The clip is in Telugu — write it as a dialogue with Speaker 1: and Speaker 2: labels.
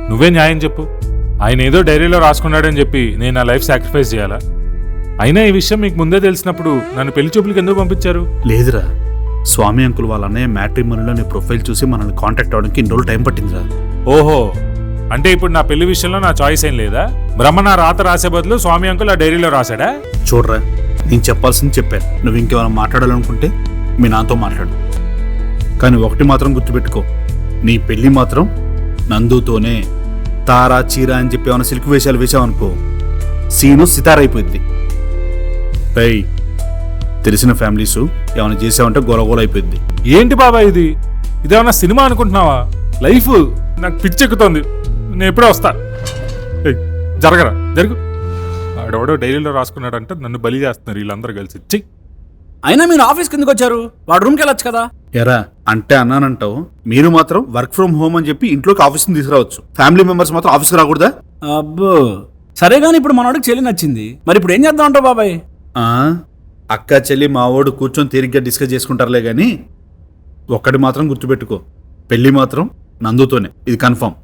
Speaker 1: నువ్వే న్యాయం చెప్పు. ఆయన ఏదో డైరీలో రాసుకున్నాడని చెప్పి నేను నా లైఫ్ సాక్రిఫైస్ చేయాలా? అయినా ఈ విషయం మీకు ముందే తెలిసినప్పుడు నన్ను పెళ్లి చూపులకు ఎందుకు పంపించారు?
Speaker 2: లేదురా, స్వామి అంకుల్ వాళ్ళ అన్నయ్య మ్యాట్రిమోనీలో నీ ప్రొఫైల్ చూసి మనల్ని కాంటాక్ట్ అవడానికి ఇన్ని రోజులు టైం పట్టిందిరా.
Speaker 1: ఓహో, అంటే ఇప్పుడు నా పెళ్లి విషయంలో నా చాయిస్ ఏం లేదా? బ్రహ్మ నా రాత రాసే బదులు స్వామి అంకుల్ ఆ డైరీలో రాశాడా?
Speaker 2: చూడరా, నేను చెప్పాల్సింది చెప్పాను. నువ్వు ఇంకేమైనా మాట్లాడాలనుకుంటే మీ నాన్నతో మాట్లాడు. కానీ ఒకటి మాత్రం గుర్తుపెట్టుకో, నీ పెళ్లి మాత్రం నందుతోనే. తారా చీర అని చెప్పి ఏమైనా సిల్క్ వేషాలు వేసావనుకో, సీను సితారైపోయింది. పై తెలిసిన ఫ్యామిలీస్ ఏమైనా చేసావంటే గొలగోల అయిపోయింది.
Speaker 1: ఏంటి బాబా ఇది? ఇదేమన్నా సినిమా అనుకుంటున్నావా? లైఫ్ నాకు పిచ్చెక్కుతోంది. నేను ఎప్పుడే వస్తా. జరగరా, జరుగు. ఆడెవడో డైరీలో రాసుకున్నాడంటే నన్ను బలి చేస్తున్నారు వీళ్ళందరూ కలిసి. చెయ్యి.
Speaker 3: అయినా మీరు ఆఫీస్కి ఎందుకు వచ్చారు? వాడు రూమ్కి వెళ్ళొచ్చు కదా.
Speaker 2: ఎరా అంటే అన్నానంటావు, మీరు మాత్రం వర్క్ ఫ్రమ్ హోమ్ అని చెప్పి ఇంట్లోకి ఆఫీస్ని తీసుకురావచ్చు, ఫ్యామిలీ మెంబర్స్ మాత్రం ఆఫీస్కి రాకూడదా?
Speaker 3: అబ్బో, సరే కానీ ఇప్పుడు మనోడికి చెల్లి నచ్చింది, మరి ఇప్పుడు ఏం చేద్దాం అంటావు బాబాయ్?
Speaker 2: అక్క చెల్లి మావోడు కూర్చొని తీరిగ్గా డిస్కస్ చేసుకుంటారులే కానీ ఒక్కటి మాత్రం గుర్తుపెట్టుకో, పెళ్లి మాత్రం నందుతోనే, ఇది కన్ఫర్మ్.